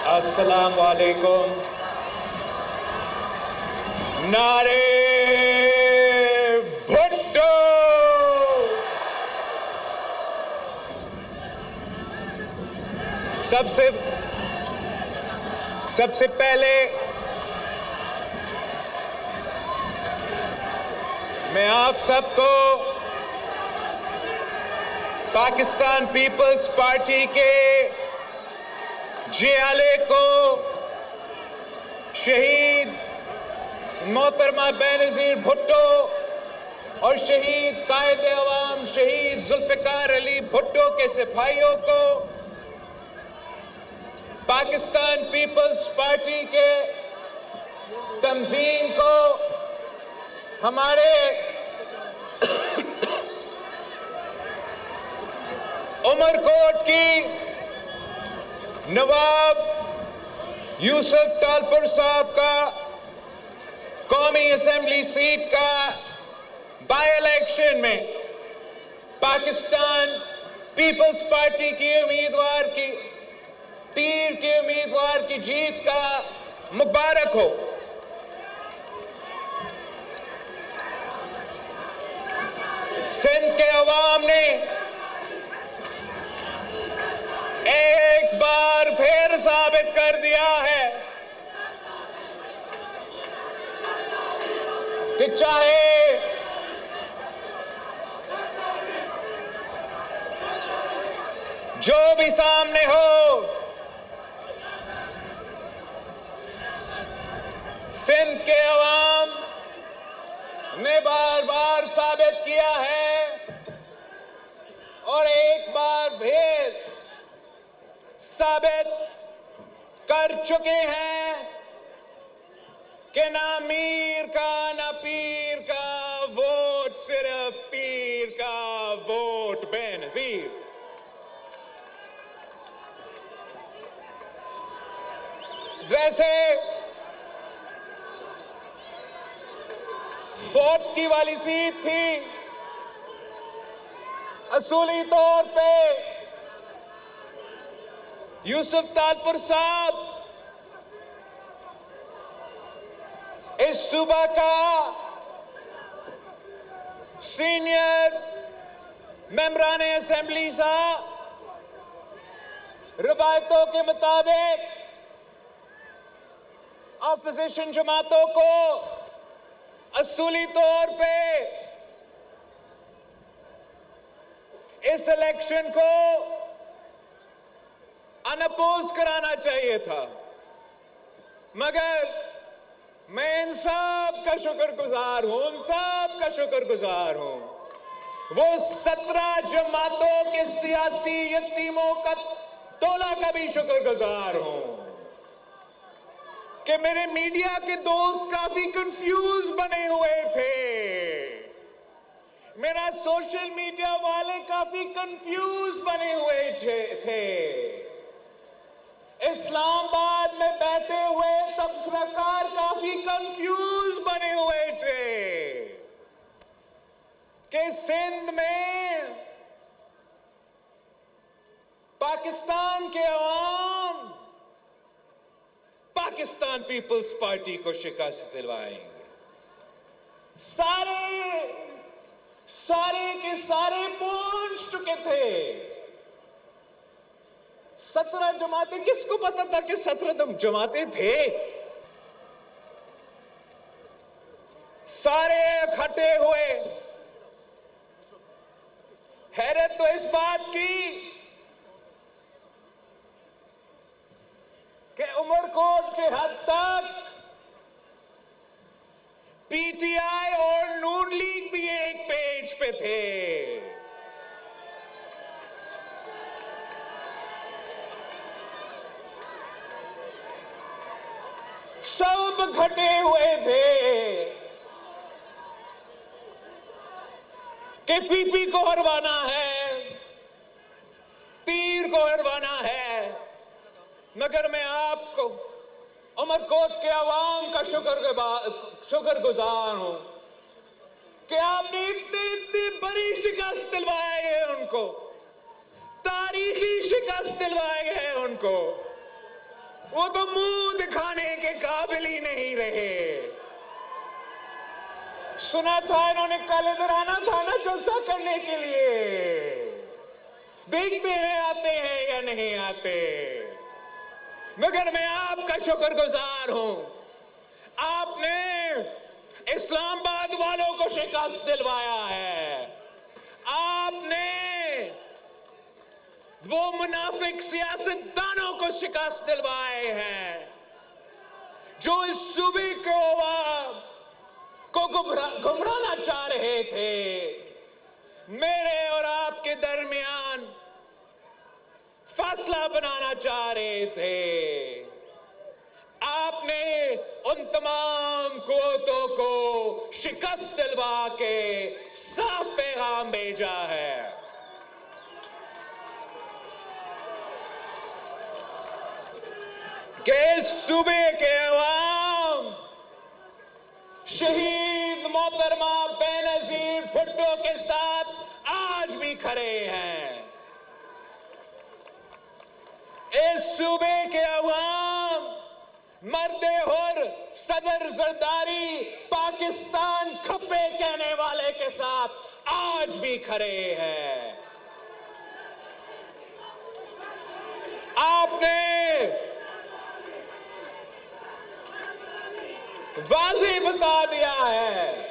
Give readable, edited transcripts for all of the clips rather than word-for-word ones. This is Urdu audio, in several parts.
السلام علیکم. نعرے بھٹو. سب سے پہلے میں آپ سب کو پاکستان پیپلز پارٹی کے جیالے کو شہید محترمہ بینظیر بھٹو اور شہید قائد عوام شہید ذوالفقار علی بھٹو کے سپاہیوں کو پاکستان پیپلز پارٹی کے تنظیم کو ہمارے عمر کوٹ کی نواب یوسف تالپور صاحب کا قومی اسمبلی سیٹ کا بائی الیکشن میں پاکستان پیپلز پارٹی کی امیدوار کی تیر کے امیدوار کی جیت کا مبارک ہو. سندھ کے عوام نے ایک بار پھر ثابت کر دیا ہے کہ چاہے جو بھی سامنے ہو، سندھ کے عوام نے بار بار ثابت کیا ہے اور ایک بار پھر ثابت کر چکے ہیں کہ نہ میر کا نہ پیر کا ووٹ، صرف تیر کا ووٹ بینظیر. ویسے فورتھ کی والی سیٹ تھی، اصولی طور پہ یوسف تالپور صاحب اس صوبہ کا سینئر ممبران اسمبلی صاحب، روایتوں کے مطابق اپوزیشن جماعتوں کو اصولی طور پہ اس الیکشن کو انپوز کرانا چاہیے تھا، مگر میں ان سب کا شکر گزار ہوں، وہ 17 جماعتوں کے سیاسی یتیموں کا ٹولہ کا بھی شکر گزار ہوں کہ میرے میڈیا کے دوست کافی کنفیوز بنے ہوئے تھے، میرا سوشل میڈیا والے کافی کنفیوز بنے ہوئے تھے، اسلام آباد میں بیٹھے ہوئے تبصرہ کافی کنفیوز بنے ہوئے تھے کہ سندھ میں پاکستان کے عوام پاکستان پیپلز پارٹی کو شکست دلوائیں گے. سارے کے سارے پہنچ چکے تھے. 17 جماعتیں، کس کو پتا تھا کہ 17 جماعتیں تھے؟ سارے اکٹھے ہوئے. حیرت تو اس بات کی کہ عمر کوٹ کے حد تک پی ٹی آئی اور نون لیگ بھی ایک پیج پہ تھے. سب اکٹھے ہوئے تھے کہ پی پی کو ہروانا ہے، تیر کو ہروانا ہے. مگر میں آپ کو عمر کوٹ کے عوام کا شکر گزار ہوں کہ آپ نے اتنی بڑی شکست دلوائی ہے ان کو، تاریخی شکست دلوائی ہے ان کو. وہ تو منہ دکھانے کے قابل ہی نہیں رہے. سنا تھا انہوں نے کل ادھر آنا تھا نا جلسہ کرنے کے لیے. دیکھتے ہیں آتے ہیں یا نہیں آتے. مگر میں آپ کا شکر گزار ہوں. آپ نے اسلام آباد والوں کو شکست دلوایا ہے. آپ نے وہ منافق سیاستدانوں کو شکست دلوائے ہیں جو اس صوبے کو عوام کو گمرانا چاہ رہے تھے. میرے اور آپ کے درمیان فاصلہ بنانا چاہ رہے تھے. آپ نے ان تمام قوتوں کو شکست دلوا کے صاف پیغام بھیجا ہے. کہ اس صوبے کے عوام شہید محترمہ بے نظیر بھٹو کے ساتھ آج بھی کھڑے ہیں. اس صوبے کے عوام مرد حر صدر زرداری پاکستان کھپے کہنے والے کے ساتھ آج بھی کھڑے ہیں. آپ نے واضح بتا دیا ہے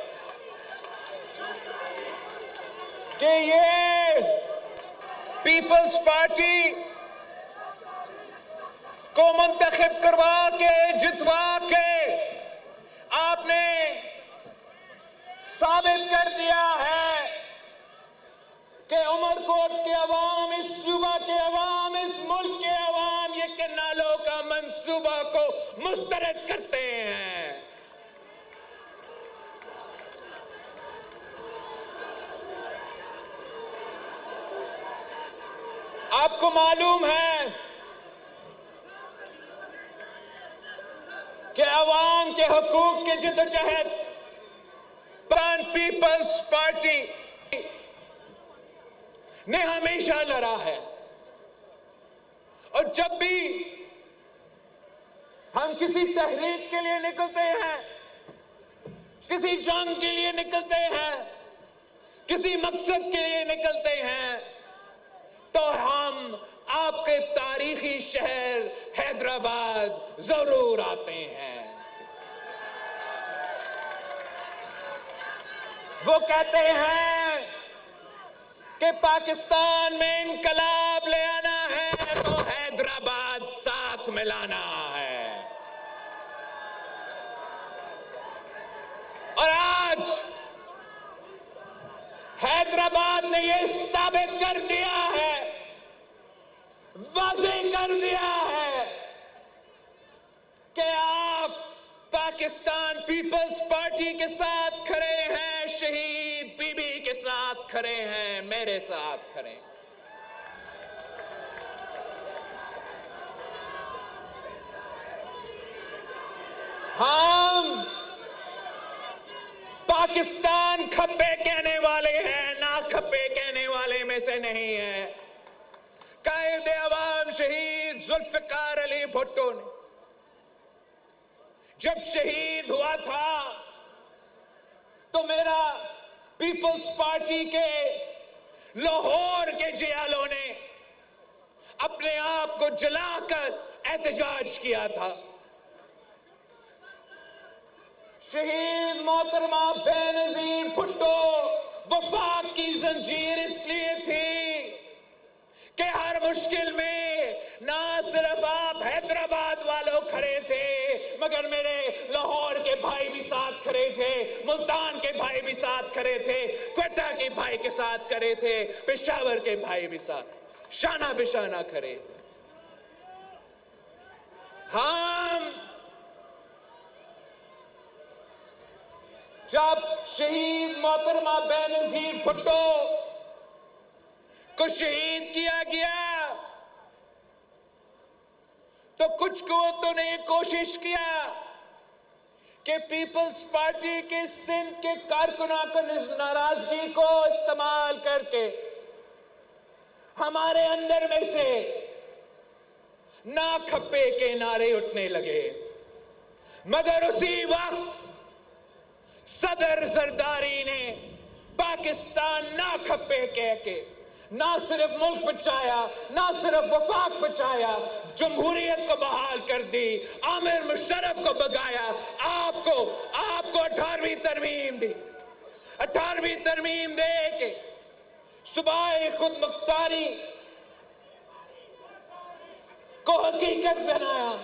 کہ یہ پیپلز پارٹی کو منتخب کروا کے جتوا کے آپ نے ثابت کر دیا ہے کہ عمرکوٹ کے عوام، اس صوبہ کے عوام، اس ملک کے عوام یہ کنالوں کا منصوبہ کو مسترد کرتے ہیں. آپ کو معلوم ہے کہ عوام کے حقوق کے جدوجہد پران پیپلز پارٹی نے ہمیشہ لڑا ہے. اور جب بھی ہم کسی تحریک کے لیے نکلتے ہیں، کسی جنگ کے لیے نکلتے ہیں، کسی مقصد کے لیے نکلتے ہیں، تو ہم آپ کے تاریخی شہر حیدرآباد ضرور آتے ہیں. وہ کہتے ہیں کہ پاکستان میں انقلاب لے آنا ہے تو حیدرآباد ساتھ ملانا ہے. اور آج حیدرآباد نے یہ ثابت کر دیا ہے، واضح کر دیا ہے کہ آپ پاکستان پیپلز پارٹی کے ساتھ کھڑے ہیں، شہید بی بی کے ساتھ کھڑے ہیں، میرے ساتھ کھڑے ہیں. ہم پاکستان کھپے کہنے والے ہیں، نہ کھپے کہنے والے میں سے نہیں ہیں. قائد عوام شہید ذوالفقار علی بھٹو نے جب شہید ہوا تھا تو میرا پیپلز پارٹی کے لاہور کے جیالوں نے اپنے آپ کو جلا کر احتجاج کیا تھا. شہید محترمہ بے نظیر بھٹو وفاق کی زنجیر اس لیے تھی کہ ہر مشکل میں نہ صرف آپ حیدرآباد والوں کھڑے تھے مگر میرے لاہور کے بھائی بھی ساتھ کھڑے تھے، ملتان کے بھائی بھی ساتھ کھڑے تھے، کوئٹہ کے بھائی کے ساتھ کھڑے تھے، پشاور کے بھائی بھی ساتھ شانہ بشانہ کھڑے تھے. ہم جب شہید محترمہ بے نظیر بھٹو کو شہید کیا گیا تو کچھ قوتوں نے یہ کوشش کیا کہ پیپلز پارٹی کے سندھ کے کارکنوں کو ناراضگی کو استعمال کر کے ہمارے اندر میں سے نا کھپے کے نعرے اٹھنے لگے، مگر اسی وقت صدر زرداری نے پاکستان نا کھپے کہہ کے نہ صرف ملک بچایا، نہ صرف وفاق بچایا، جمہوریت کو بحال کر دی، عامر مشرف کو بگایا، آپ کو 18ویں ترمیم دی، 18ویں ترمیم دے کے صوبائی خود مختاری کو حقیقت بنایا۔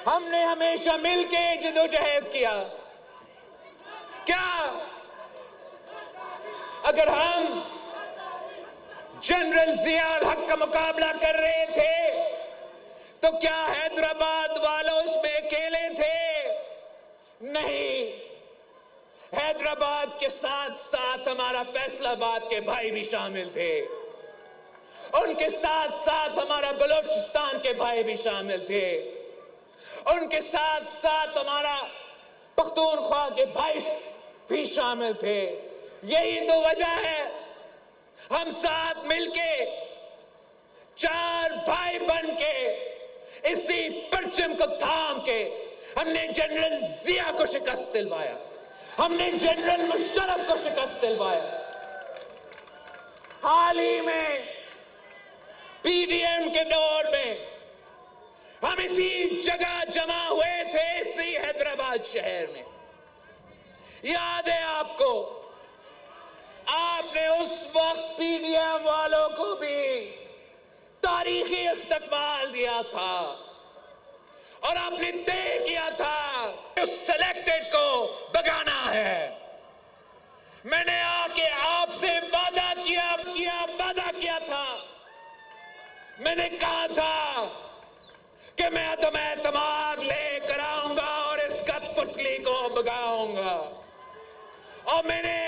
ہم نے ہمیشہ مل کے جدوجہد کیا۔ کیا اگر ہم جنرل ضیاء الحق کا مقابلہ کر رہے تھے تو کیا حیدرآباد والوں اس میں اکیلے تھے؟ نہیں، حیدرآباد کے ساتھ ساتھ ہمارا فیصل آباد کے بھائی بھی شامل تھے، ان کے ساتھ ساتھ ہمارا بلوچستان کے بھائی بھی شامل تھے، ان کے ساتھ ساتھ ہمارا پختونخوا کے بھائی بھی شامل تھے۔ یہی تو وجہ ہے ہم ساتھ مل کے 4 بھائی بن کے اسی پرچم کو تھام کے ہم نے جنرل ضیاء کو شکست دلوایا، ہم نے جنرل مشرف کو شکست دلوایا۔ حال ہی میں پی ڈی ایم کے دور میں ہم اسی جگہ جمع ہوئے تھے، اسی حیدرآباد شہر میں، یاد ہے آپ کو؟ آپ نے اس وقت پی ڈی ایم والوں کو بھی تاریخی استقبال دیا تھا اور آپ نے طے کیا تھا اس سلیکٹڈ کو بگانا ہے۔ میں نے آ کے آپ سے وعدہ کیا تھا، میں نے کہا تھا کہ میں عدم اعتماد لے کر آؤں گا اور اس کٹ پتلی کو بگاؤں گا، اور میں نے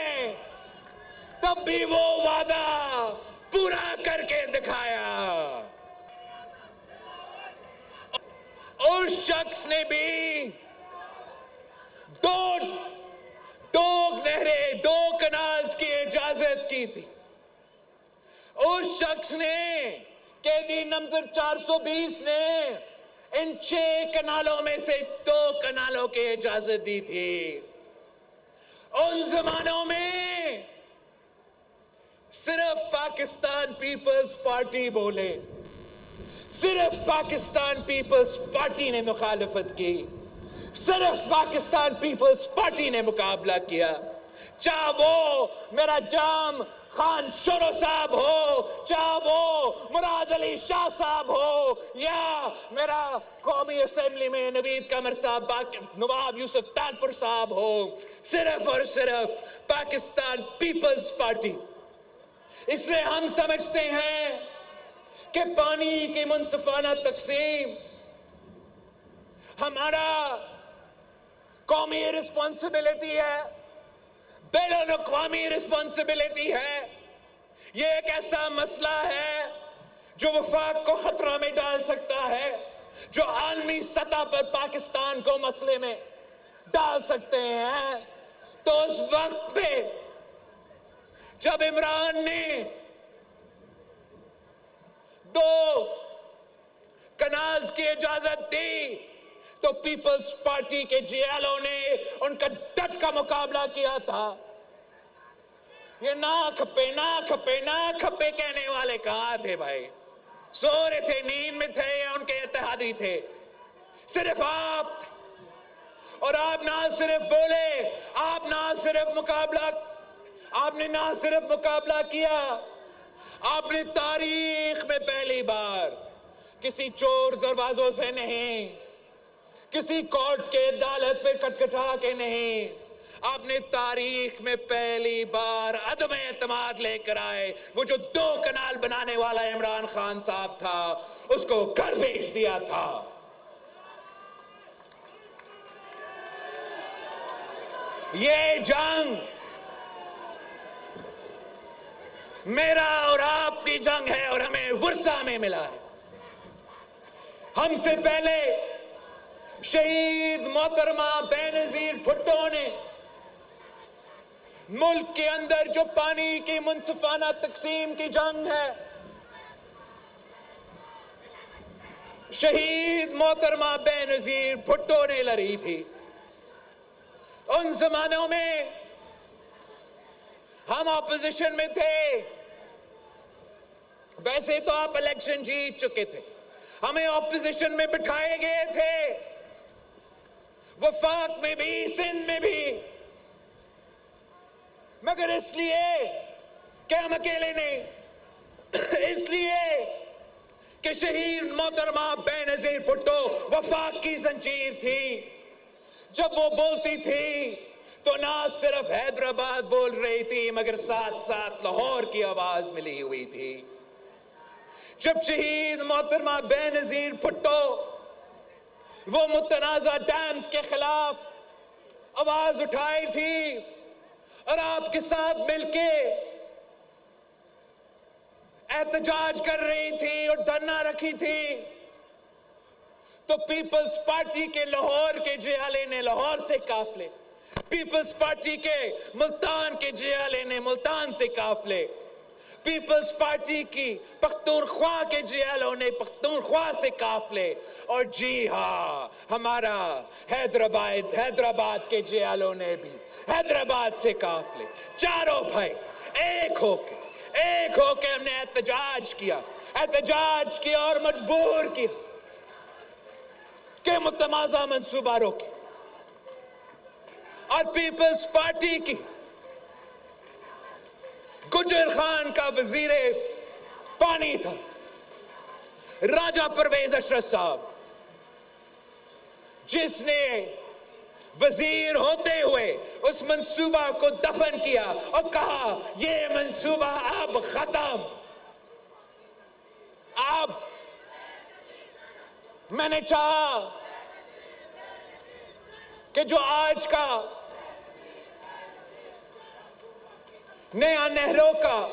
تب بھی وہ وعدہ پورا کر کے دکھایا۔ اس شخص نے بھی دو نہریں، 2 کنالز کی اجازت کی تھی۔ اس شخص نے قیدی نمبر 420 نے ان 6 کنالوں میں سے 2 کنالوں کی اجازت دی تھی۔ ان زمانوں میں صرف پاکستان پیپلز پارٹی بولے، صرف پاکستان پیپلز پارٹی نے مخالفت کی، صرف پاکستان پیپلز پارٹی نے مقابلہ کیا، چاہے وہ میرا جام خان شورو صاحب ہو، چاہے وہ مراد علی شاہ صاحب ہو، یا میرا قومی اسمبلی میں نوید قمر صاحب، نواب یوسف تالپور صاحب ہو، صرف اور صرف پاکستان پیپلز پارٹی۔ اس لیے ہم سمجھتے ہیں کہ پانی کی منصفانہ تقسیم ہمارا قومی رسپانسبلٹی ہے، بین الاقوامی رسپانسبلٹی ہے۔ یہ ایک ایسا مسئلہ ہے جو وفاق کو خطرہ میں ڈال سکتا ہے، جو عالمی سطح پر پاکستان کو مسئلے میں ڈال سکتے ہیں۔ تو اس وقت پہ جب عمران نے 2 کنالز کی اجازت دی تو پیپلز پارٹی کے جیالوں نے ان کا ڈٹ کا مقابلہ کیا تھا۔ یہ نہ کھپے کہنے والے کہاں تھے بھائی؟ سو رہے تھے، نیند میں تھے، یا ان کے اتحادی تھے؟ صرف آپ تھے، اور آپ نہ صرف بولے، آپ نے نہ صرف مقابلہ کیا، آپ نے تاریخ میں پہلی بار کسی چور دروازوں سے نہیں، کسی کورٹ کے عدالت پہ کٹکھٹا کے نہیں، آپ نے تاریخ میں پہلی بار عدم اعتماد لے کر آئے۔ وہ جو 2 کنال بنانے والا عمران خان صاحب تھا، اس کو گھر بھیج دیا تھا۔ یہ جنگ میرا اور آپ کی جنگ ہے، اور ہمیں ورثہ میں ملا ہے۔ ہم سے پہلے شہید محترمہ بینظیر بھٹو نے ملک کے اندر جو پانی کی منصفانہ تقسیم کی جنگ ہے، شہید محترمہ بے نظیر بھٹو نے لڑی تھی. ان زمانوں میں ہم اپوزیشن میں تھے. ویسے تو آپ الیکشن جیت چکے تھے, ہمیں اپوزیشن میں بٹھائے گئے تھے, وفاق میں بھی, سندھ میں بھی, مگر اس لیے کہ ہم اکیلے نہیں, اس لیے کہ شہید محترمہ بے نظیر بھٹو وفاق کی زنجیر تھی. جب وہ بولتی تھی تو نہ صرف حیدرآباد بول رہی تھی مگر ساتھ ساتھ لاہور کی آواز ملی ہوئی تھی. جب شہید محترمہ بے نظیر بھٹو وہ متنازع ڈیمز کے خلاف آواز اٹھائی تھی اور آپ کے ساتھ مل کے احتجاج کر رہی تھی اور دھرنا رکھی تھی, تو پیپلز پارٹی کے لاہور کے جیالے نے لاہور سے قافلے, پیپلز پارٹی کے ملتان کے جیالے نے ملتان سے قافلے, پیپلز پارٹی کی پختونخوا کے جیالوں نے پختونخوا سے قافلے, اور جی ہاں ہمارا حیدرآباد کے جیالوں نے بھی حیدرآباد سے قافلے. چاروں بھائی ایک ہو کے ہم نے احتجاج کیا اور مجبور کیا کہ متنازع منصوبہ روکے. اور پیپلز پارٹی کی گجر خان کا وزیر پانی تھا راجہ پرویز اشرف صاحب, جس نے وزیر ہوتے ہوئے اس منصوبہ کو دفن کیا اور کہا یہ منصوبہ اب ختم. اب میں نے چاہا کہ جو آج کا نیا نہروں کا,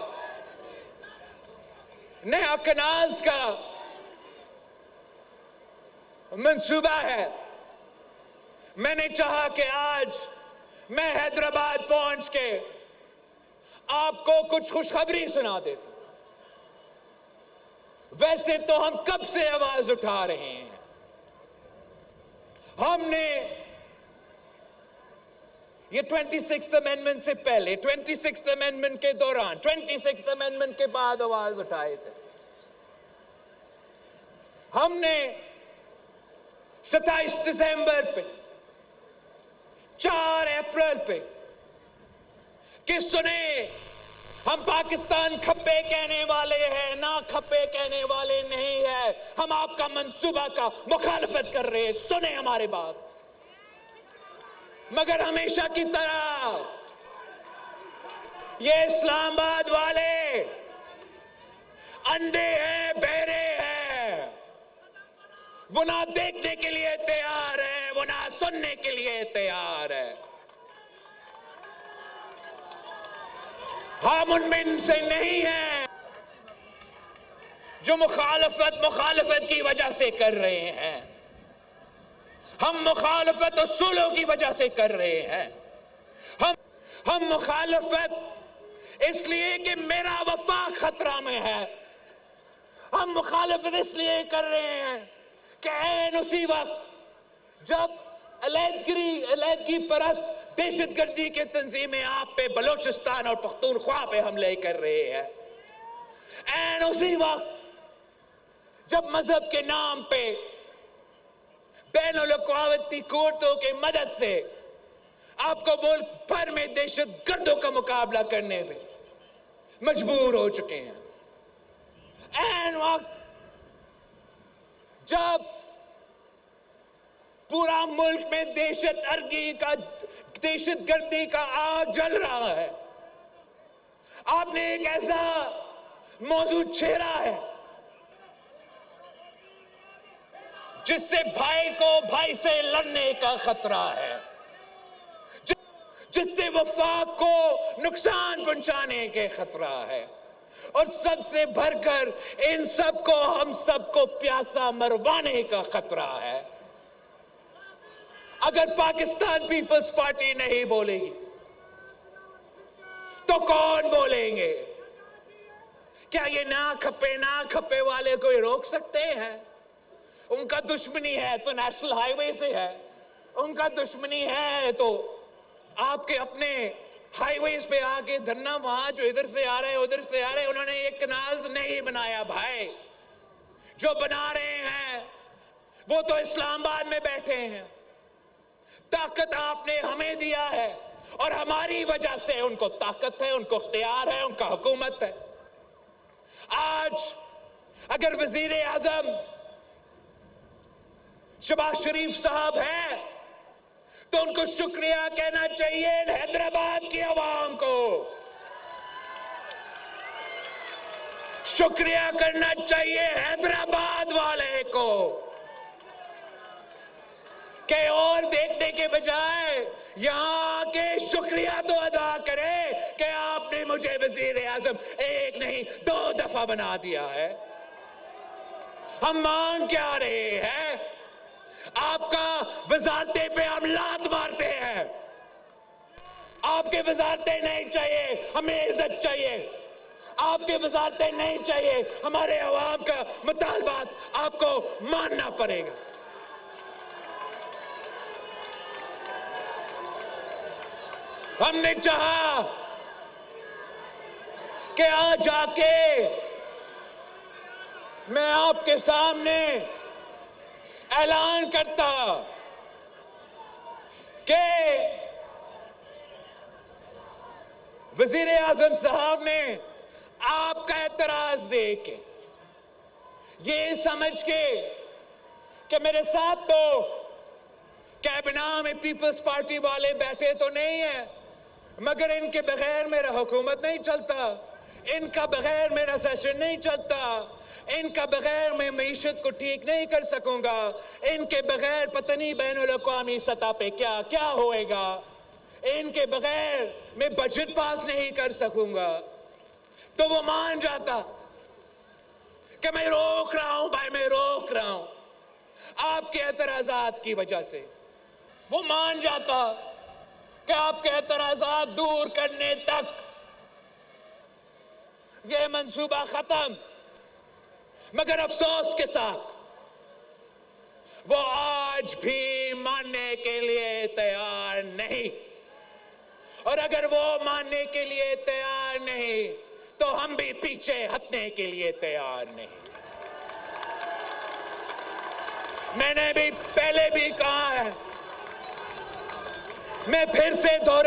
نیا کنالز کا منصوبہ ہے, میں نے چاہا کہ آج میں حیدرآباد پہنچ کے آپ کو کچھ خوشخبری سنا دیتا. ویسے تو ہم کب سے آواز اٹھا رہے ہیں, ہم نے یہ 26th امینڈمنٹ سے پہلے, 26th امینڈمنٹ کے دوران, 26th امینڈمنٹ کے بعد آواز اٹھائے تھے. ہم نے 27 دسمبر پہ, 4 اپریل پہ کہ سنیں ہم پاکستان کھپے کہنے والے ہیں, نہ کھپے کہنے والے نہیں ہیں, ہم آپ کا منصوبہ کا مخالفت کر رہے ہیں, سنیں ہمارے بات. مگر ہمیشہ کی طرح یہ اسلام آباد والے اندھے ہیں, بہرے ہیں, وہ نہ دیکھنے کے لیے تیار ہیں, وہ نہ سننے کے لیے تیار ہیں. ہم ان میں سے نہیں ہیں جو مخالفت کی وجہ سے کر رہے ہیں. ہم مخالفت اصولوں کی وجہ سے کر رہے ہیں. ہم مخالفت اس لیے کہ میرا وفاق خطرہ میں ہے. ہم مخالفت اس لیے کر رہے ہیں کہ عین اسی وقت جب علیحدگی پرست دہشت گردی کے تنظیمیں آپ پہ بلوچستان اور پختونخوا پہ حملے کر رہے ہیں, عین اسی وقت جب مذہب کے نام پہ بین الاقوامی کورٹوں کی مدد سے آپ کو ملک بھر میں دہشت گردوں کا مقابلہ کرنے پہ مجبور ہو چکے ہیں. عین وقت جب پورا ملک میں دہشت گردی کا آگ جل رہا ہے, آپ نے ایک ایسا موضوع چھیڑا ہے جس سے بھائی کو بھائی سے لڑنے کا خطرہ ہے, جس سے وفاق کو نقصان پہنچانے کے خطرہ ہے, اور سب سے بڑھ کر ان سب کو ہم سب کو پیاسا مروانے کا خطرہ ہے. اگر پاکستان پیپلز پارٹی نہیں بولے گی تو کون بولیں گے؟ کیا یہ نہ کھپے والے کو روک سکتے ہیں؟ ان کا دشمنی ہے تو نیشنل ہائی وے سے ہے، ان کا دشمنی ہے تو آپ کے اپنے ہائی ویز پہ آگے دھرنا، وہاں جو ادھر سے آ رہے ادھر سے آ رہے، انہوں نے ایک کنال نہیں بنایا بھائی. جو بنا رہے ہیں وہ تو اسلام آباد میں بیٹھے ہیں. طاقت آپ نے ہمیں دیا ہے اور ہماری وجہ سے ان کو طاقت ہے، ان کو اختیار ہے، ان کا حکومت ہے. آج اگر وزیر اعظم شہباز شریف صاحب ہیں تو ان کو شکریہ کہنا چاہیے حیدرآباد کی عوام کو، شکریہ کرنا چاہیے حیدرآباد والے کو، کہ اور دیکھنے کے بجائے یہاں کے شکریہ تو ادا کرے کہ آپ نے مجھے وزیر اعظم ایک نہیں 2 دفعہ بنا دیا ہے. ہم مانگ کیا رہے ہیں؟ آپ کا وزارتیں پہ ہم لات مارتے ہیں. آپ کے وزارتیں نہیں چاہیے، ہمیں عزت چاہیے. آپ کے وزارتیں نہیں چاہیے، ہمارے عوام کا مطالبات آپ کو ماننا پڑے گا. ہم نے چاہا کہ آج آ کے میں آپ کے سامنے اعلان کرتا کہ وزیر اعظم صاحب نے آپ کا اعتراض دے کے، یہ سمجھ کے کہ میرے ساتھ تو کابینہ میں پیپلز پارٹی والے بیٹھے تو نہیں ہیں، مگر ان کے بغیر میرا حکومت نہیں چلتا، ان کا بغیر میرا سیشن نہیں چلتا، ان کا بغیر میں معیشت کو ٹھیک نہیں کر سکوں گا، ان کے بغیر پتہ نہیں بین الاقوامی سطح پہ کیا کیا ہوئے گا، ان کے بغیر میں بجٹ پاس نہیں کر سکوں گا. تو وہ مان جاتا کہ میں روک رہا ہوں بھائی، میں روک رہا ہوں آپ کے اعتراضات کی وجہ سے. وہ مان جاتا کہ آپ کے اعتراضات دور کرنے تک یہ منصوبہ ختم. مگر افسوس کے ساتھ وہ آج بھی ماننے کے لیے تیار نہیں، اور اگر وہ ماننے کے لیے تیار نہیں تو ہم بھی پیچھے ہٹنے کے لیے تیار نہیں. میں نے بھی پہلے بھی کہا ہے، میں پھر سے دوہراتا